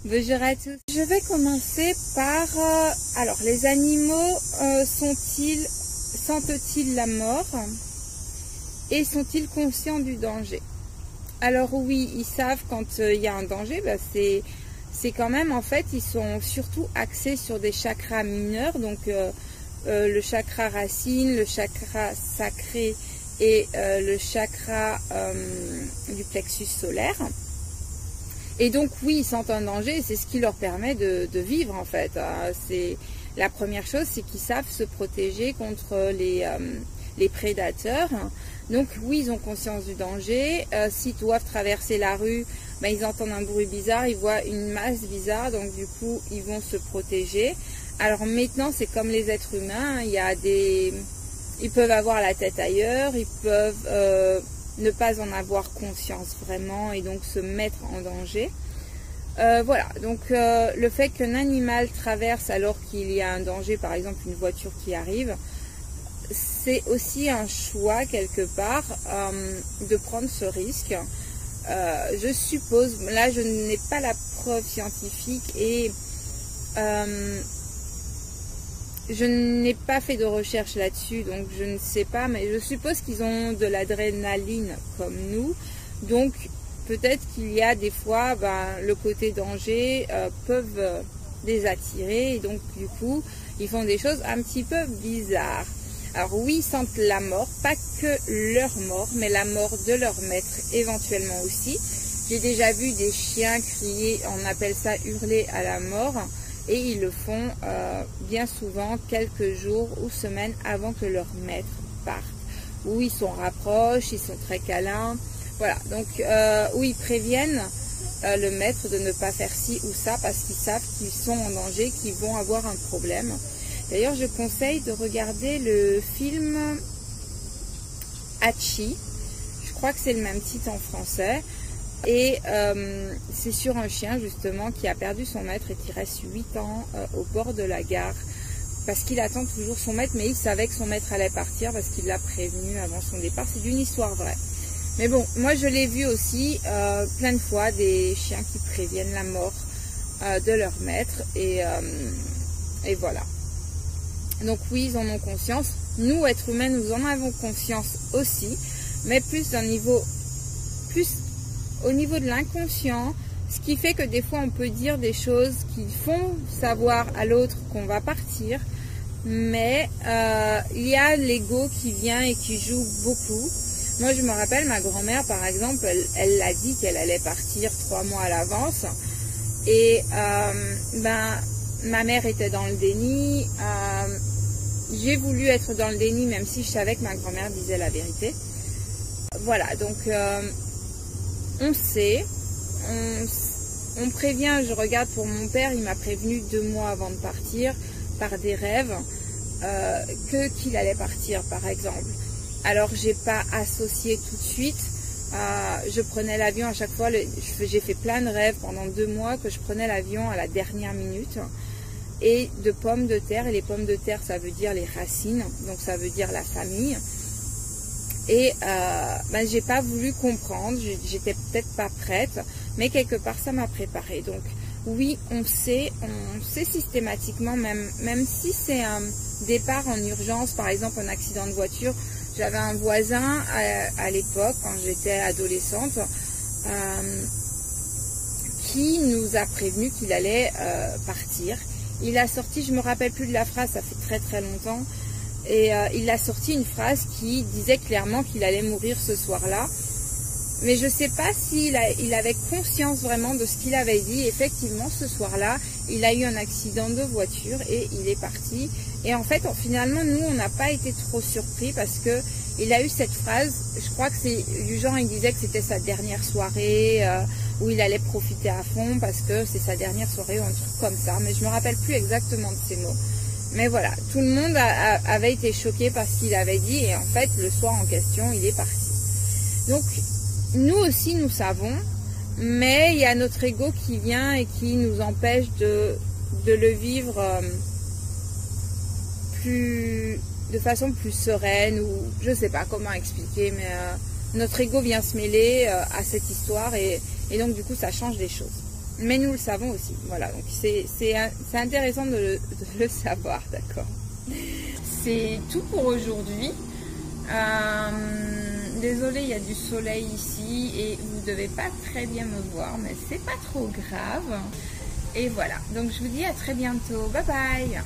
Bonjour à tous. Je vais commencer par... alors, les animaux sentent-ils la mort et sont-ils conscients du danger? Alors oui, ils savent quand il y a un danger, c'est quand même, en fait, ils sont surtout axés sur des chakras mineurs, donc le chakra racine, le chakra sacré et le chakra du plexus solaire. Et donc oui, ils sentent un danger, c'est ce qui leur permet de vivre en fait. C'est la première chose, c'est qu'ils savent se protéger contre les prédateurs. Donc oui, ils ont conscience du danger. S'ils doivent traverser la rue, ils entendent un bruit bizarre, ils voient une masse bizarre, donc du coup ils vont se protéger. Alors maintenant, c'est comme les êtres humains, ils peuvent avoir la tête ailleurs, ils peuvent ne pas en avoir conscience vraiment et donc se mettre en danger. Voilà, donc le fait qu'un animal traverse alors qu'il y a un danger, par exemple une voiture qui arrive, c'est aussi un choix quelque part de prendre ce risque. Je suppose, là je n'ai pas la preuve scientifique et je n'ai pas fait de recherche là-dessus, donc je ne sais pas, mais je suppose qu'ils ont de l'adrénaline comme nous, donc peut-être qu'il y a des fois, le côté danger peuvent les attirer, et donc du coup, ils font des choses un petit peu bizarres. Alors oui, ils sentent la mort, pas que leur mort, mais la mort de leur maître éventuellement aussi. J'ai déjà vu des chiens crier, on appelle ça hurler à la mort, et ils le font bien souvent quelques jours ou semaines avant que leur maître parte. Où ils s'en rapprochent, ils sont très câlins. Voilà, donc où ils préviennent le maître de ne pas faire ci ou ça parce qu'ils savent qu'ils sont en danger, qu'ils vont avoir un problème. D'ailleurs, je conseille de regarder le film Hachi. Je crois que c'est le même titre en français. Et c'est sur un chien justement qui a perdu son maître et qui reste 8 ans au bord de la gare parce qu'il attend toujours son maître, mais il savait que son maître allait partir parce qu'il l'a prévenu avant son départ. C'est d'une histoire vraie. Mais bon, moi je l'ai vu aussi plein de fois, des chiens qui préviennent la mort de leur maître et voilà. Donc oui, ils en ont conscience. Nous, êtres humains, nous en avons conscience aussi, mais plus au niveau de l'inconscient, ce qui fait que des fois on peut dire des choses qui font savoir à l'autre qu'on va partir, mais il y a l'ego qui vient et qui joue beaucoup. Moi je me rappelle, ma grand-mère par exemple, elle l'a dit qu'elle allait partir 3 mois à l'avance, et ma mère était dans le déni, j'ai voulu être dans le déni même si je savais que ma grand-mère disait la vérité. Voilà, donc on sait, on prévient, je regarde pour mon père, il m'a prévenu 2 mois avant de partir par des rêves qu'il allait partir par exemple. Alors j'ai pas associé tout de suite, je prenais l'avion à chaque fois, j'ai fait plein de rêves pendant 2 mois que je prenais l'avion à la dernière minute et de pommes de terre, et les pommes de terre ça veut dire les racines, donc ça veut dire la famille. Et j'ai pas voulu comprendre, j'étais peut-être pas prête, mais quelque part ça m'a préparée. Donc oui, on sait systématiquement, même si c'est un départ en urgence, par exemple un accident de voiture. J'avais un voisin à l'époque, quand j'étais adolescente, qui nous a prévenu qu'il allait partir. Il a sorti, je me rappelle plus de la phrase, ça fait très très longtemps, et il a sorti une phrase qui disait clairement qu'il allait mourir ce soir-là. Mais je ne sais pas s'il avait conscience vraiment de ce qu'il avait dit. Effectivement, ce soir-là, il a eu un accident de voiture et il est parti. Et en fait, finalement, nous, on n'a pas été trop surpris parce que il a eu cette phrase. Je crois que c'est du genre, il disait que c'était sa dernière soirée où il allait profiter à fond parce que c'est sa dernière soirée ou un truc comme ça. Mais je me rappelle plus exactement de ces mots. Mais voilà, tout le monde avait été choqué par ce qu'il avait dit et en fait, le soir en question, il est parti. Donc, nous aussi, nous savons, mais il y a notre ego qui vient et qui nous empêche de le vivre de façon plus sereine, ou je ne sais pas comment expliquer, mais notre ego vient se mêler à cette histoire et donc du coup, ça change les choses. Mais nous le savons aussi. Voilà, donc c'est intéressant de le savoir, d'accord. C'est tout pour aujourd'hui. Désolée, il y a du soleil ici et vous ne devez pas très bien me voir, mais c'est pas trop grave. Et voilà, donc je vous dis à très bientôt. Bye bye.